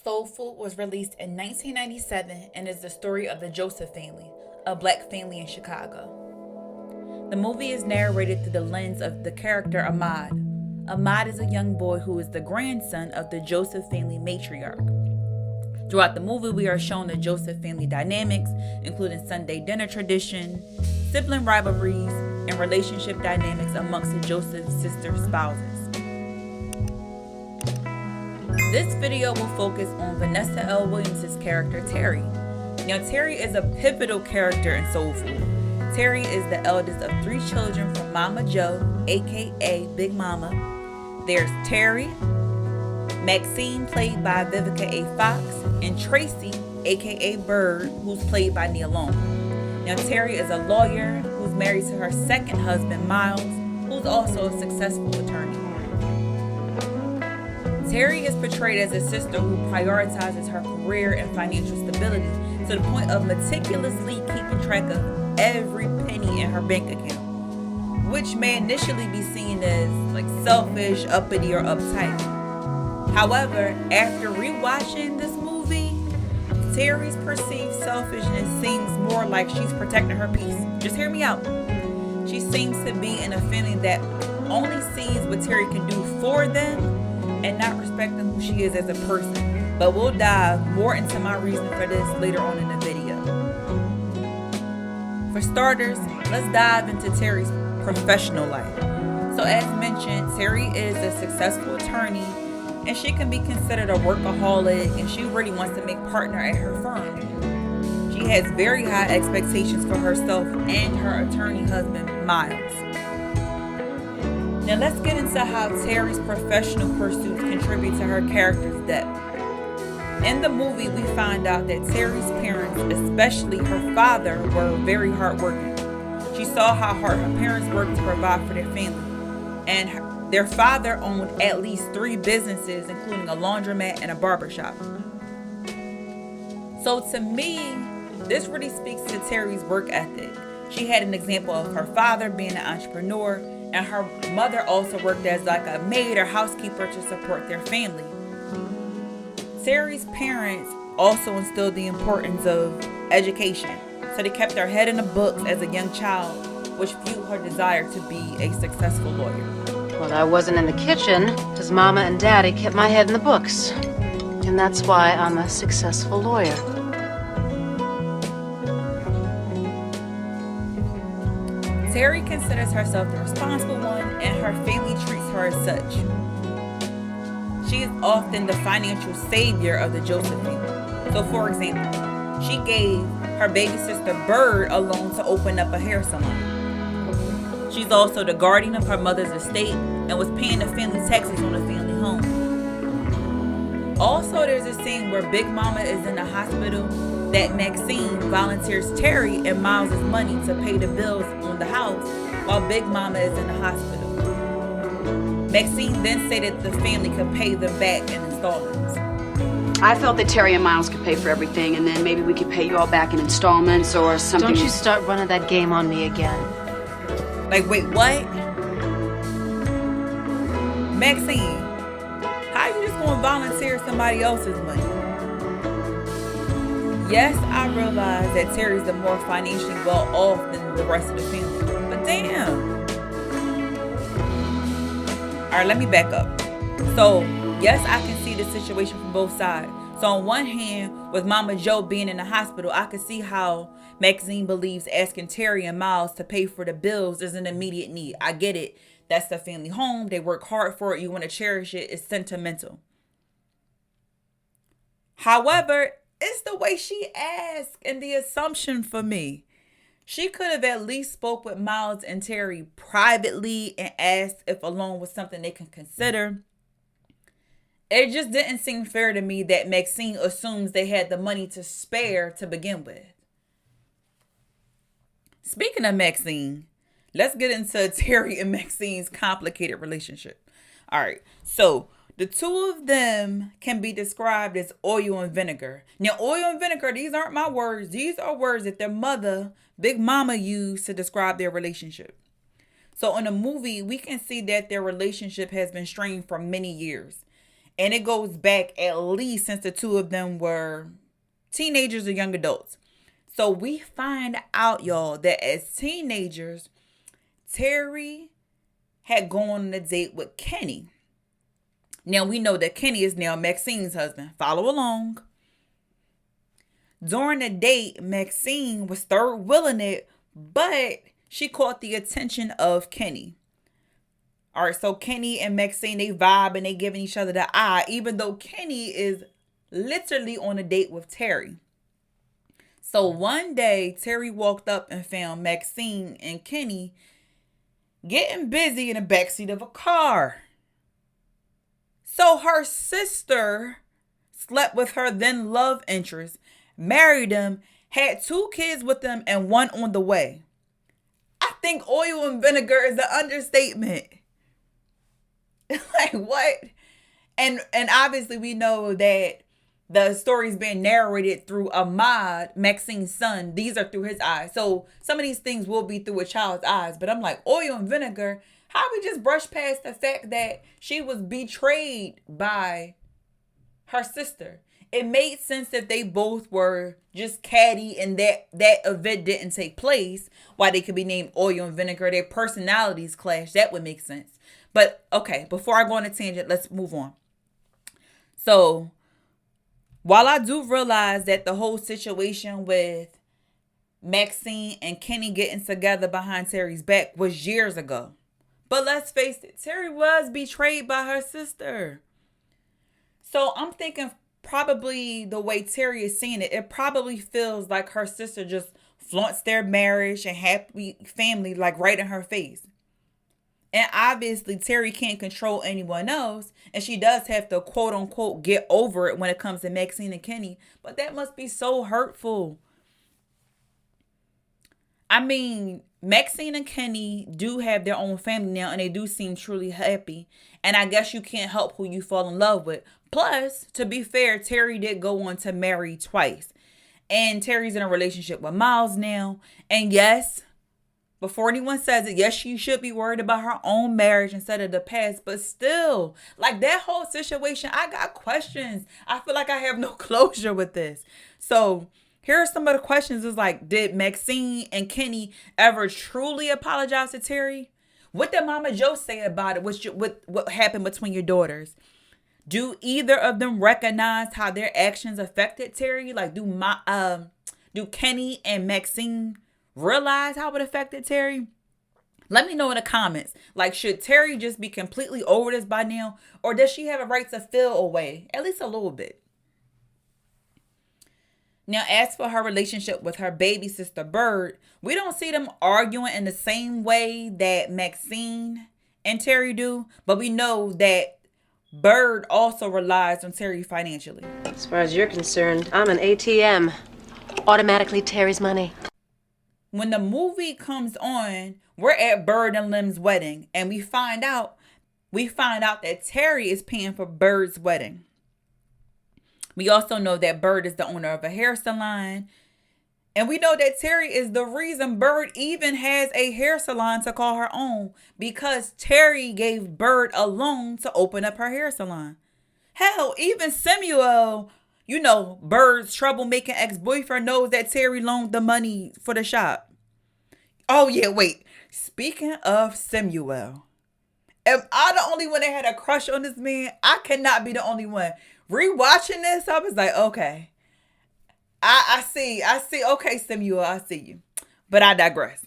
Soul Food was released in 1997 and is the story of the Joseph family, a black family in Chicago. The movie is narrated through the lens of the character Ahmad. Ahmad is a young boy who is the grandson of the Joseph family matriarch. Throughout the movie, we are shown the Joseph family dynamics, including Sunday dinner tradition, sibling rivalries, and relationship dynamics amongst the Joseph sister spouses. This video will focus on Vanessa L. Williams' character, Teri. Now, Teri is a pivotal character in Soul Food. Teri is the eldest of 3 children from Mama Jo, aka Big Mama. There's Teri, Maxine, played by Vivica A. Fox, and Tracy, aka Bird, who's played by Nia Long. Now, Teri is a lawyer who's married to her second husband, Miles, who's also a successful attorney. Teri is portrayed as a sister who prioritizes her career and financial stability to the point of meticulously keeping track of every penny in her bank account, which may initially be seen as like selfish, uppity, or uptight. However, after rewatching this movie, Teri's perceived selfishness seems more like she's protecting her peace. Just hear me out. She seems to be in a family that only sees what Teri can do for them and not respecting who she is as a person. But we'll dive more into my reason for this later on in the video. For starters, let's dive into Teri's professional life. So as mentioned, Teri is a successful attorney and she can be considered a workaholic, and she really wants to make partner at her firm. She has very high expectations for herself and her attorney husband, Miles. Now let's get into how Teri's professional pursuits contribute to her character's depth. In the movie, we find out that Teri's parents, especially her father, were very hardworking. She saw how hard her parents worked to provide for their family. And their father owned at least 3 businesses, including a laundromat and a barbershop. So to me, this really speaks to Teri's work ethic. She had an example of her father being an entrepreneur, and her mother also worked as like a maid or housekeeper to support their family. Teri's parents also instilled the importance of education, so they kept her head in the books as a young child, which fueled her desire to be a successful lawyer. Well, I wasn't in the kitchen because Mama and Daddy kept my head in the books. And that's why I'm a successful lawyer. Teri considers herself the responsible one, and her family treats her as such. She is often the financial savior of the Joseph family. So for example, she gave her baby sister Bird a loan to open up a hair salon. She's also the guardian of her mother's estate and was paying the family taxes on the family home. Also, there's a scene where Big Mama is in the hospital that Maxine volunteers Teri and Miles' money to pay the bills on the house while Big Mama is in the hospital. Maxine then said that the family could pay them back in installments. I felt that Teri and Miles could pay for everything, and then maybe we could pay you all back in installments or something. Don't you start running that game on me again. Like, wait, what? Maxine, how you just gonna volunteer somebody else's money? Yes, I realize that Teri's the more financially well off than the rest of the family, but damn. Alright, let me back up. So, yes, I can see the situation from both sides. So on one hand, with Mama Jo being in the hospital, I could see how Maxine believes asking Teri and Miles to pay for the bills is an immediate need. I get it. That's the family home. They work hard for it. You want to cherish it. It's sentimental. However, it's the way she asked and the assumption for me. She could have at least spoke with Miles and Teri privately and asked if a loan was something they can consider. It just didn't seem fair to me that Maxine assumes they had the money to spare to begin with. Speaking of Maxine, let's get into Teri and Maxine's complicated relationship. All right, so the two of them can be described as oil and vinegar. Now, oil and vinegar, these aren't my words. These are words that their mother, Big Mama, used to describe their relationship. So in the movie, we can see that their relationship has been strained for many years. And it goes back at least since the two of them were teenagers or young adults. So we find out, y'all, that as teenagers, Teri had gone on a date with Kenny. Now we know that Kenny is now Maxine's husband. Follow along. During the date, Maxine was third wheeling it, but she caught the attention of Kenny. All right, so Kenny and Maxine, they vibe and they giving each other the eye, even though Kenny is literally on a date with Teri. So one day, Teri walked up and found Maxine and Kenny getting busy in the backseat of a car. So her sister slept with her then love interest, married him, had 2 kids with them, and 1 on the way. I think oil and vinegar is an understatement. Like, what? And obviously we know that the story's being narrated through Ahmad, Maxine's son. These are through his eyes. So some of these things will be through a child's eyes. But I'm like, oil and vinegar, how we just brush past the fact that she was betrayed by her sister? It made sense that they both were just catty and that event didn't take place. Why they could be named oil and vinegar. Their personalities clash. That would make sense. But okay, before I go on a tangent, let's move on. So while I do realize that the whole situation with Maxine and Kenny getting together behind Teri's back was years ago. But let's face it, Teri was betrayed by her sister. So I'm thinking probably the way Teri is seeing it, it probably feels like her sister just flaunts their marriage and happy family like right in her face. And obviously Teri can't control anyone else. And she does have to quote unquote get over it when it comes to Maxine and Kenny. But that must be so hurtful. I mean, Maxine and Kenny do have their own family now and they do seem truly happy. And I guess you can't help who you fall in love with. Plus, to be fair, Teri did go on to marry twice. And Teri's in a relationship with Miles now. And yes, before anyone says it, yes, she should be worried about her own marriage instead of the past. But still, like that whole situation, I got questions. I feel like I have no closure with this. So here are some of the questions. Is like, did Maxine and Kenny ever truly apologize to Teri? What did Mama Jo say about it? What happened between your daughters? Do either of them recognize how their actions affected Teri? Like, do Kenny and Maxine realize how it affected Teri? Let me know in the comments. Like, should Teri just be completely over this by now? Or does she have a right to feel away? At least a little bit. Now, as for her relationship with her baby sister, Bird, we don't see them arguing in the same way that Maxine and Teri do. But we know that Bird also relies on Teri financially. As far as you're concerned, I'm an ATM. Automatically Teri's money. When the movie comes on, we're at Bird and Lim's wedding, and we find out that Teri is paying for Bird's wedding. We also know that Bird is the owner of a hair salon, and we know that Teri is the reason Bird even has a hair salon to call her own, because Teri gave Bird a loan to open up her hair salon. Hell, even Samuel, Bird's troublemaking ex-boyfriend, knows that Teri loaned the money for the shop. Oh yeah, wait. Speaking of Samuel, am I the only one that had a crush on this man? I cannot be the only one. Rewatching this, I was like, okay. I see. Okay, Samuel, I see you. But I digress.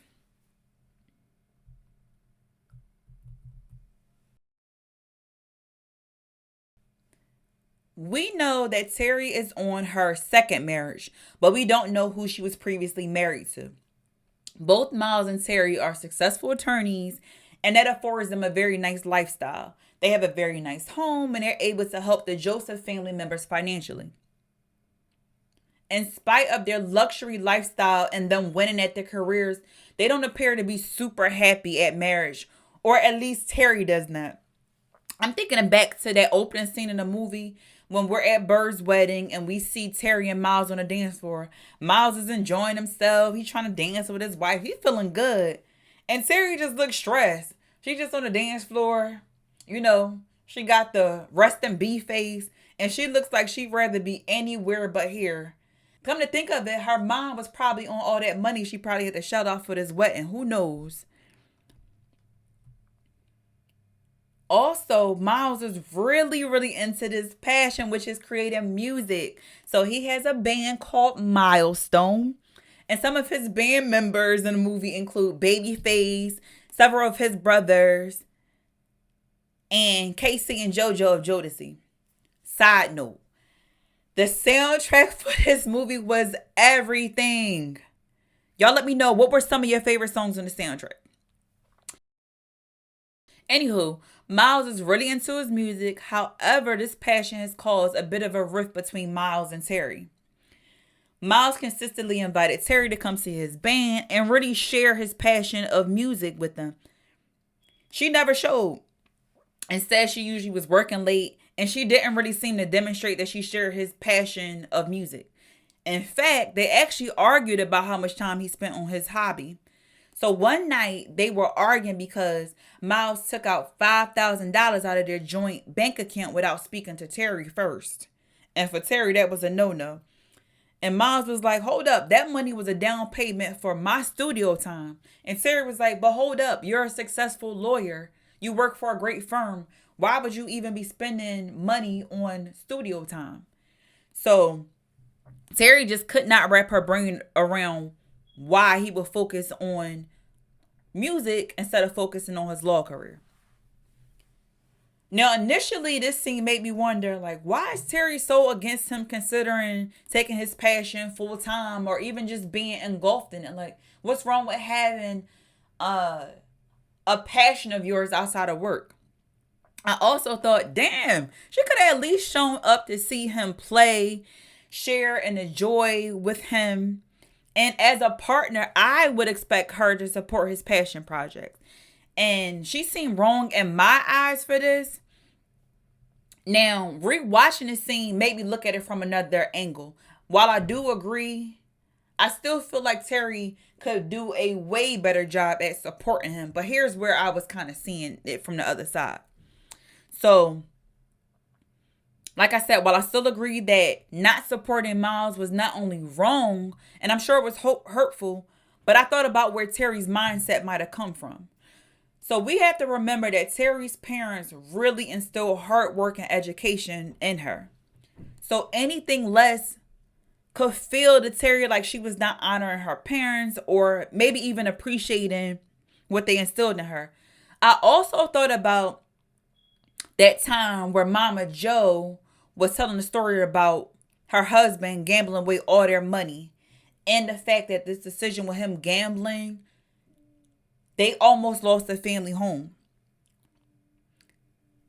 We know that Teri is on her second marriage, but we don't know who she was previously married to. Both Miles and Teri are successful attorneys, and that affords them a very nice lifestyle. They have a very nice home, and they're able to help the Joseph family members financially. In spite of their luxury lifestyle and them winning at their careers, they don't appear to be super happy at marriage, or at least Teri does not. I'm thinking back to that opening scene in the movie when we're at Bird's wedding and we see Teri and Miles on the dance floor. Miles is enjoying himself. He's trying to dance with his wife. He's feeling good. And Teri just looks stressed. She's just on the dance floor, She got the resting bee face, and she looks like she'd rather be anywhere but here. Come to think of it, her mom was probably on all that money she probably had to shut off for this wedding. Who knows? Also, Miles is really, really into this passion, which is creating music. So he has a band called Milestone. And some of his band members in the movie include Babyface, several of his brothers, and Casey and JoJo of Jodeci. Side note, the soundtrack for this movie was everything. Y'all let me know, what were some of your favorite songs on the soundtrack? Anywho, Miles is really into his music. However, this passion has caused a bit of a rift between Miles and Teri. Miles consistently invited Teri to come see his band and really share his passion of music with them. She never showed. Instead, she usually was working late, and she didn't really seem to demonstrate that she shared his passion of music. In fact, they actually argued about how much time he spent on his hobby. So one night, they were arguing because Miles took out $5,000 out of their joint bank account without speaking to Teri first. And for Teri, that was a no-no. And Miles was like, hold up, that money was a down payment for my studio time. And Teri was like, but hold up, you're a successful lawyer. You work for a great firm. Why would you even be spending money on studio time? So Teri just could not wrap her brain around why he would focus on music instead of focusing on his law career. Now, initially, this scene made me wonder, like, why is Teri so against him considering taking his passion full time or even just being engulfed in it? Like, what's wrong with having a passion of yours outside of work? I also thought, damn, she could have at least shown up to see him play, share in the joy with him. And as a partner, I would expect her to support his passion project. And she seemed wrong in my eyes for this. Now, rewatching this scene made me look at it from another angle. While I do agree, I still feel like Teri could do a way better job at supporting him. But here's where I was kind of seeing it from the other side. So, like I said, while I still agree that not supporting Miles was not only wrong, and I'm sure it was hurtful, but I thought about where Teri's mindset might have come from. So we have to remember that Teri's parents really instilled hard work and education in her. So anything less could feel to Teri like she was not honoring her parents or maybe even appreciating what they instilled in her. I also thought about that time where Mama Jo was telling the story about her husband gambling away all their money and the fact that this decision with him gambling, they almost lost their family home.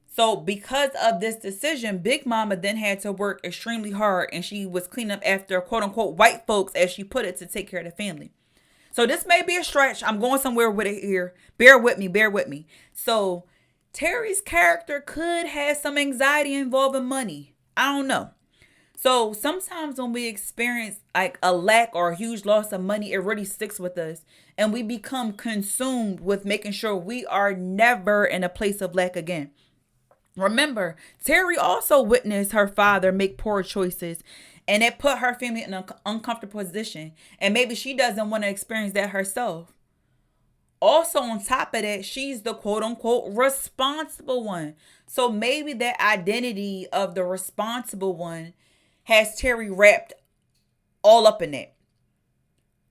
So because of this decision, Big Mama then had to work extremely hard, and she was cleaning up after quote unquote white folks, as she put it, to take care of the family. So this may be a stretch. I'm going somewhere with it here. Bear with me. So Teri's character could have some anxiety involving money. I don't know. So sometimes when we experience like a lack or a huge loss of money, it really sticks with us. And we become consumed with making sure we are never in a place of lack again. Remember, Teri also witnessed her father make poor choices, and it put her family in an uncomfortable position. And maybe she doesn't want to experience that herself. Also, on top of that, she's the quote unquote responsible one. So maybe that identity of the responsible one has Teri wrapped all up in it.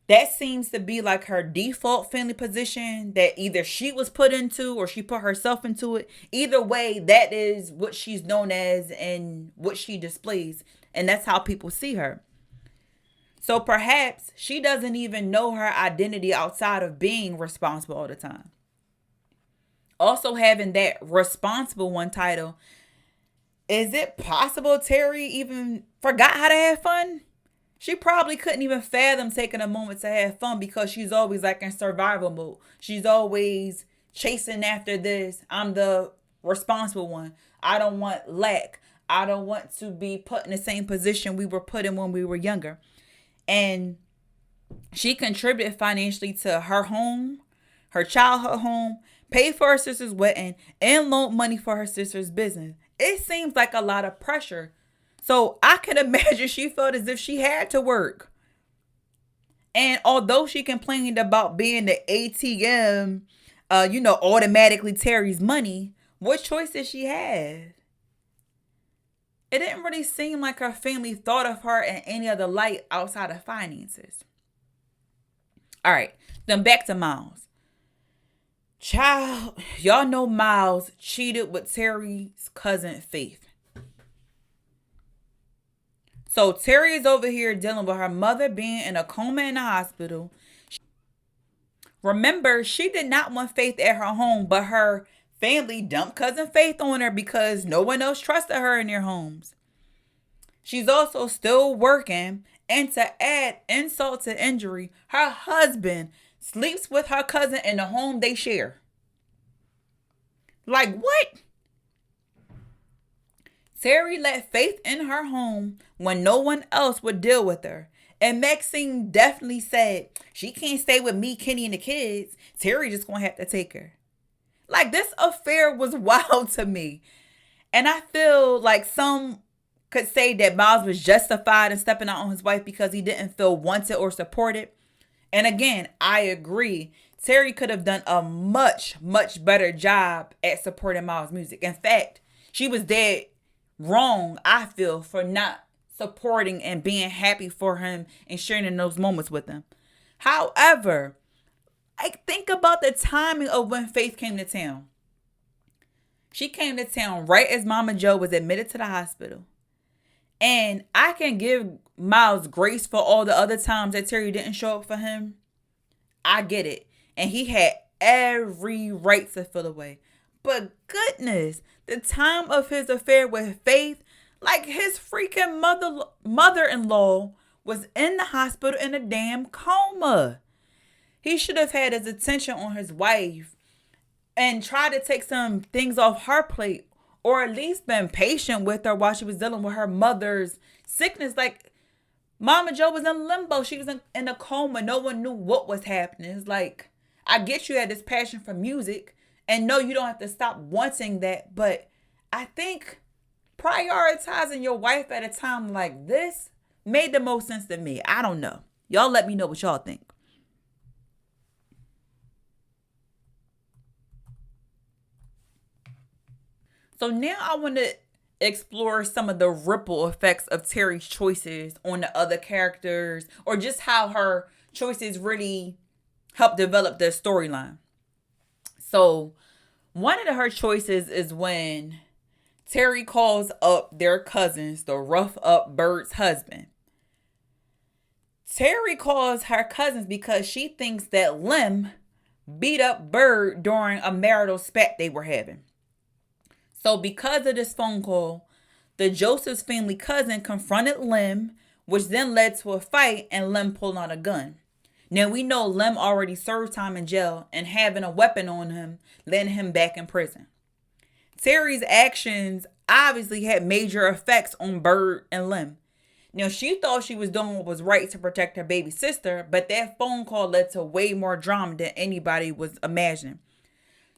That seems to be like her default family position that either she was put into or she put herself into it. Either way, that is what she's known as and what she displays. And that's how people see her. So perhaps she doesn't even know her identity outside of being responsible all the time. Also, having that responsible one title, is it possible Teri even forgot how to have fun? She probably couldn't even fathom taking a moment to have fun because she's always like in survival mode. She's always chasing after this. I'm the responsible one. I don't want lack. I don't want to be put in the same position we were put in when we were younger. And she contributed financially to her home, her childhood home, paid for her sister's wedding, and loaned money for her sister's business. It seems like a lot of pressure. So I can imagine she felt as if she had to work. And although she complained about being the ATM, automatically Teri's money, what choice did she have? It didn't really seem like her family thought of her in any other light outside of finances. All right, then back to Miles. Child, y'all know Miles cheated with Teri's cousin Faith. So Teri is over here dealing with her mother being in a coma in the hospital. Remember, she did not want Faith at her home, but her family dumped cousin Faith on her because no one else trusted her in their homes. She's also still working, and to add insult to injury, her husband sleeps with her cousin in the home they share. Like what? Teri let Faith in her home when no one else would deal with her. And Maxine definitely said, she can't stay with me, Kenny, and the kids. Teri just gonna have to take her. Like, this affair was wild to me. And I feel like some could say that Miles was justified in stepping out on his wife because he didn't feel wanted or supported. And again, I agree. Teri could have done a much, much better job at supporting Miles' music. In fact, she was dead wrong, I feel, for not supporting and being happy for him and sharing in those moments with him. However, I think about the timing of when Faith came to town. She came to town right as Mama Joe was admitted to the hospital. And I can give Miles grace for all the other times that Teri didn't show up for him. I get it. And he had every right to feel away. But goodness, the time of his affair with Faith, like his freaking mother-in-law was in the hospital in a damn coma. He should have had his attention on his wife and tried to take some things off her plate, or at least been patient with her while she was dealing with her mother's sickness. Like, Mama Joe was in limbo. She was in a coma. No one knew what was happening. It's like, I get you had this passion for music, and no, you don't have to stop wanting that. But I think prioritizing your wife at a time like this made the most sense to me. I don't know. Y'all let me know what y'all think. So now I want to explore some of the ripple effects of Teri's choices on the other characters, or just how her choices really help develop the storyline. So one of her choices is when Teri calls up their cousins to rough up Bird's husband. Teri calls her cousins because she thinks that Lem beat up Bird during a marital spat they were having. So because of this phone call, the Joseph's family cousin confronted Lem, which then led to a fight and Lem pulled out a gun. Now we know Lem already served time in jail, and having a weapon on him landed him back in prison. Teri's actions obviously had major effects on Bird and Lem. Now she thought she was doing what was right to protect her baby sister, but that phone call led to way more drama than anybody was imagining.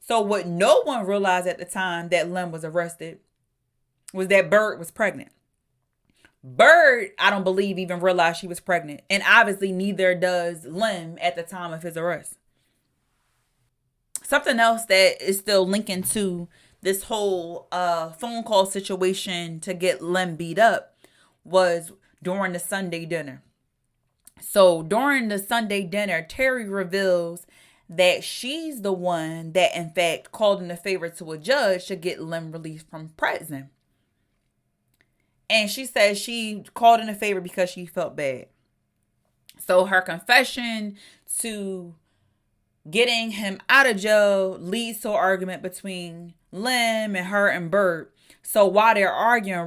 So what no one realized at the time that Lem was arrested was that Bird was pregnant. Bird, I don't believe, even realized she was pregnant. And obviously neither does Lem at the time of his arrest. Something else that is still linking to this whole phone call situation to get Lem beat up was during the Sunday dinner. So during the Sunday dinner, Teri reveals that she's the one that, in fact, called in a favor to a judge to get Lem released from prison. And she says she called in a favor because she felt bad. So her confession to getting him out of jail leads to an argument between Lem and her and Bird. So while they're arguing,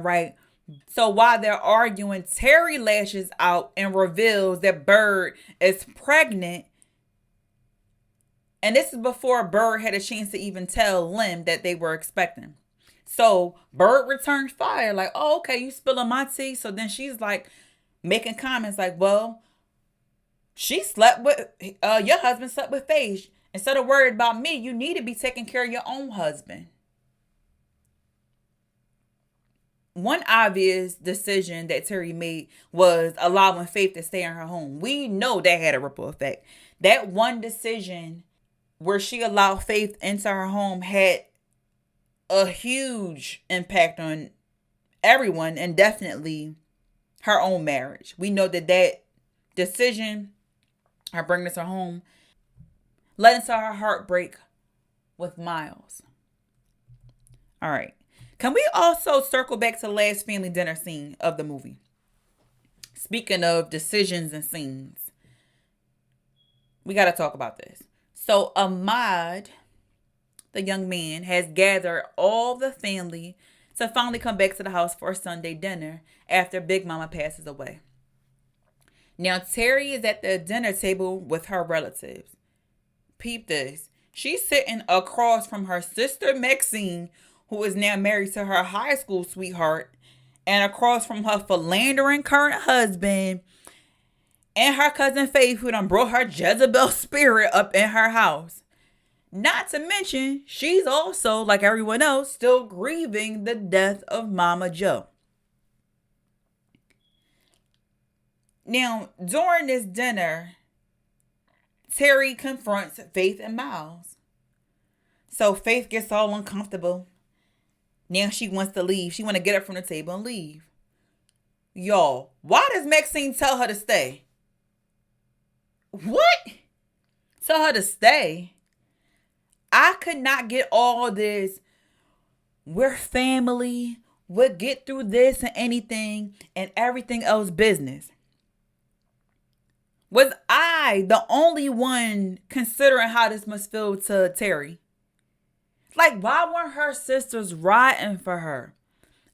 Teri lashes out and reveals that Bird is pregnant. And this is before Bird had a chance to even tell Lem that they were expecting. So Bird returns fire, like, oh, okay, you spilling my tea. So then she's like making comments like, well, your husband slept with Faith. Instead of worried about me, you need to be taking care of your own husband. One obvious decision that Teri made was allowing Faith to stay in her home. We know that had a ripple effect. That one decision where she allowed Faith into her home had a huge impact on everyone and definitely her own marriage. We know that decision, her bringing us her home, led into her heartbreak with Miles. All right. Can we also circle back to the last family dinner scene of the movie? Speaking of decisions and scenes, we got to talk about this. So Ahmad, the young man, has gathered all the family to finally come back to the house for a Sunday dinner after Big Mama passes away. Now, Teri is at the dinner table with her relatives. Peep this. She's sitting across from her sister Maxine, who is now married to her high school sweetheart, and across from her philandering current husband, and her cousin Faith, who done brought her Jezebel spirit up in her house. Not to mention, she's also, like everyone else, still grieving the death of Mama Jo. Now, during this dinner, Teri confronts Faith and Miles. So Faith gets all uncomfortable. Now she wants to leave. She want to get up from the table and leave. Y'all, why does Maxine tell her to stay? What? Tell her to stay? I could not get all this. We're family. We'll get through this and anything and everything else business. Was I the only one considering how this must feel to Teri? Like, why weren't her sisters riding for her?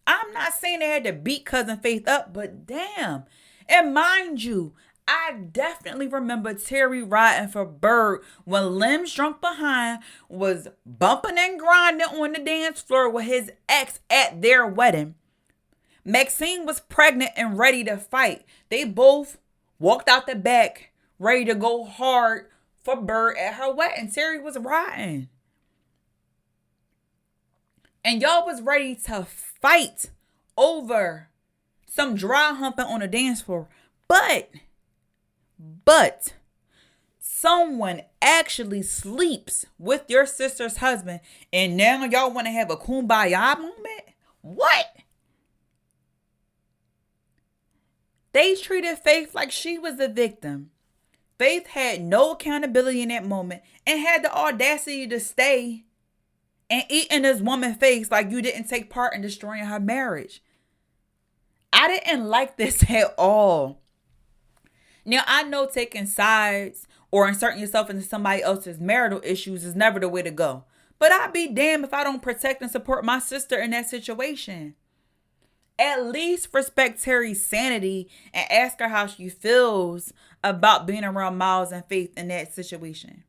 I'm not saying they had to beat Cousin Faith up, but damn. And mind you, I definitely remember Teri riding for Bird when Lem's drunk behind was bumping and grinding on the dance floor with his ex at their wedding. Maxine was pregnant and ready to fight. They both walked out the back, ready to go hard for Bird at her wedding. Teri was riding. And y'all was ready to fight over some dry humping on the dance floor. But someone actually sleeps with your sister's husband and now y'all want to have a kumbaya moment? What? They treated Faith like she was the victim. Faith had no accountability in that moment and had the audacity to stay and eat in this woman's face like you didn't take part in destroying her marriage. I didn't like this at all. Now, I know taking sides or inserting yourself into somebody else's marital issues is never the way to go. But I'd be damned if I don't protect and support my sister in that situation. At least respect Teri's sanity and ask her how she feels about being around Miles and Faith in that situation.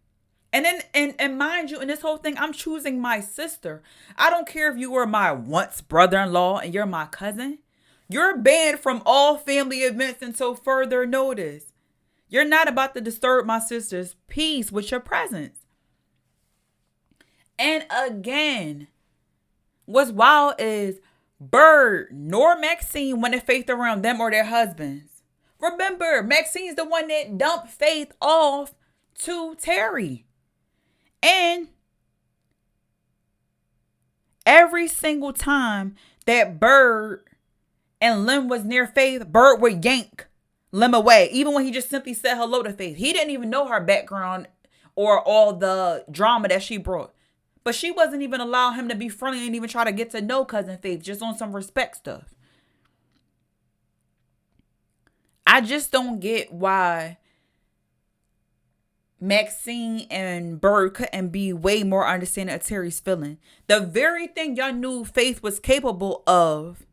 And then, and mind you, in this whole thing, I'm choosing my sister. I don't care if you were my once brother-in-law and you're my cousin. You're banned from all family events until further notice. You're not about to disturb my sister's peace with your presence. And again, what's wild is Bird nor Maxine wanted Faith around them or their husbands. Remember, Maxine's the one that dumped Faith off to Teri. And every single time that Bird and Lem was near Faith, Bird would yank Lem away. Even when he just simply said hello to Faith. He didn't even know her background or all the drama that she brought. But she wasn't even allowing him to be friendly and even try to get to know Cousin Faith, just on some respect stuff. I just don't get why Maxine and Bird couldn't be way more understanding of Teri's feeling. The very thing y'all knew Faith was capable of,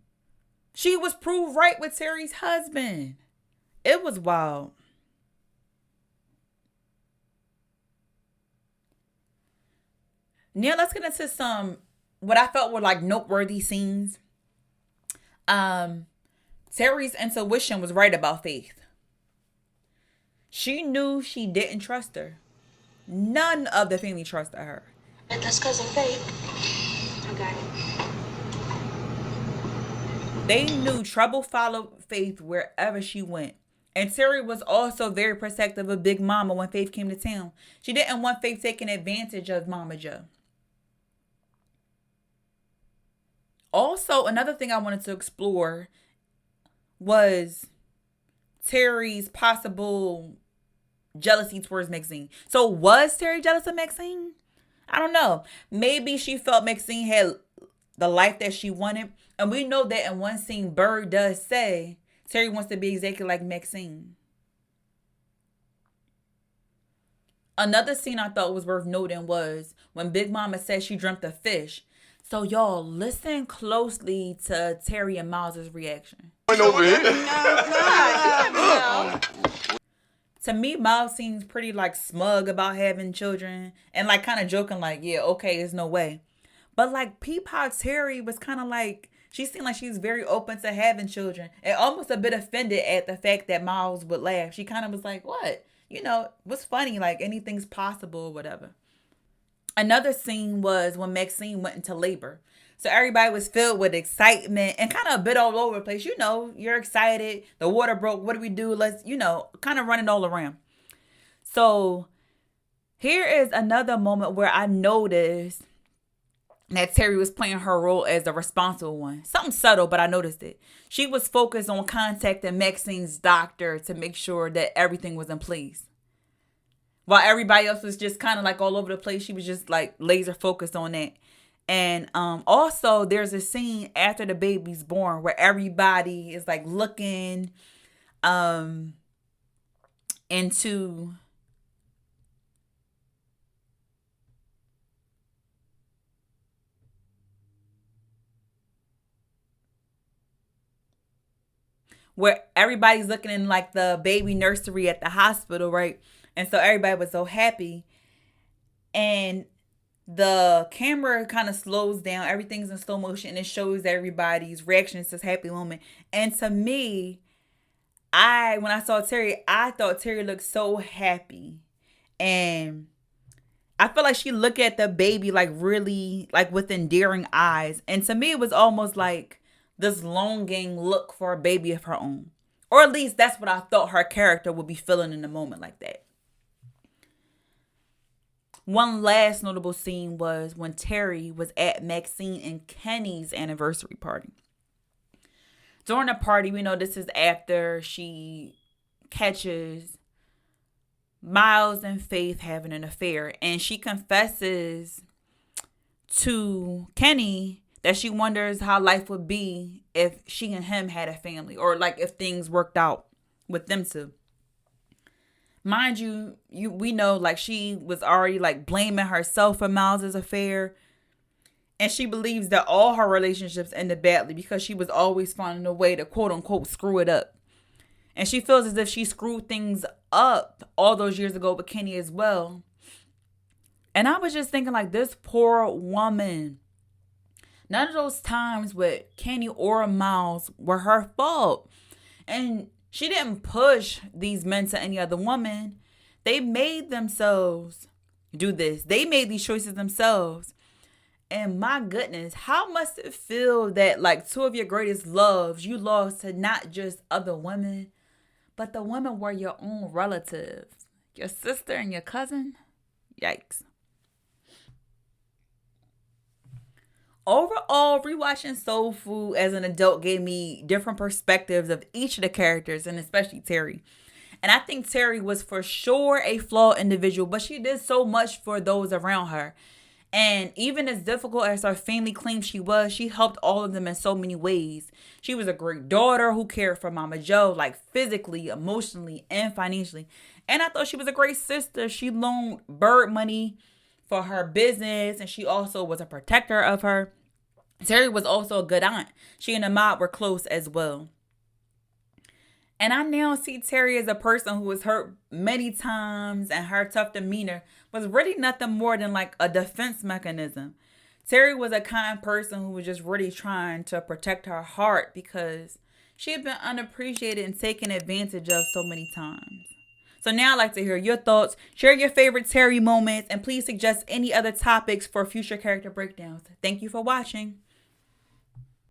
she was proved right with Teri's husband. It was wild. Now let's get into some, what I felt were like noteworthy scenes. Teri's intuition was right about Faith. She knew she didn't trust her. None of the family trusted her. And that's cousin Faith. Okay. They knew trouble followed Faith wherever she went. And Teri was also very protective of Big Mama when Faith came to town. She didn't want Faith taking advantage of Mama Joe. Also, another thing I wanted to explore was Teri's possible jealousy towards Maxine. So was Teri jealous of Maxine? I don't know. Maybe she felt Maxine had the life that she wanted. And we know that in one scene, Bird does say Teri wants to be exactly like Maxine. Another scene I thought was worth noting was when Big Mama said she dreamt of fish. So y'all listen closely to Teri and Miles' reaction. Over here. To me, Miles seems pretty like smug about having children and like kind of joking like, yeah, okay, there's no way. But like Peapod Teri was kind of like, she seemed like she's very open to having children and almost a bit offended at the fact that Miles would laugh. She kind of was like, what? You know, what's funny? Like anything's possible or whatever. Another scene was when Maxine went into labor. So everybody was filled with excitement and kind of a bit all over the place. You know, you're excited. The water broke. What do we do? Let's, you know, kind of running all around. So here is another moment where I noticed that Teri was playing her role as the responsible one. Something subtle, but I noticed it. She was focused on contacting Maxine's doctor to make sure that everything was in place. While everybody else was just kind of like all over the place, she was just like laser focused on that. And also there's a scene after the baby's born where everybody is like looking into where everybody's looking in like the baby nursery at the hospital, right? And so everybody was so happy. And the camera kind of slows down. Everything's in slow motion. And it shows everybody's reactions to this happy moment. And to me, when I saw Teri, I thought Teri looked so happy. And I feel like she looked at the baby like really like with endearing eyes. And to me, it was almost like this longing look for a baby of her own. Or at least that's what I thought her character would be feeling in a moment like that. One last notable scene was when Teri was at Maxine and Kenny's anniversary party. During the party, we know this is after she catches Miles and Faith having an affair. And she confesses to Kenny that she wonders how life would be if she and him had a family. Or like if things worked out with them two. Mind you, we know like she was already like blaming herself for Miles' affair. And she believes that all her relationships ended badly because she was always finding a way to quote unquote screw it up. And she feels as if she screwed things up all those years ago with Kenny as well. And I was just thinking like this poor woman. None of those times with Kenny or Miles were her fault. And she didn't push these men to any other woman. They made themselves do this. They made these choices themselves. And my goodness, how must it feel that like two of your greatest loves you lost to not just other women, but the women were your own relatives, your sister and your cousin? Yikes. Overall, rewatching Soul Food as an adult gave me different perspectives of each of the characters, and especially Teri. And I think Teri was for sure a flawed individual, but she did so much for those around her. And even as difficult as her family claimed she was, she helped all of them in so many ways. She was a great daughter who cared for Mama Joe, like physically, emotionally, and financially. And I thought she was a great sister. She loaned Bird money for her business, and she also was a protector of her. Teri was also a good aunt. She and Ahmad were close as well. And I now see Teri as a person who was hurt many times, and her tough demeanor was really nothing more than like a defense mechanism. Teri was a kind person who was just really trying to protect her heart because she had been unappreciated and taken advantage of so many times. So now I'd like to hear your thoughts. Share your favorite Teri moments, and please suggest any other topics for future character breakdowns. Thank you for watching.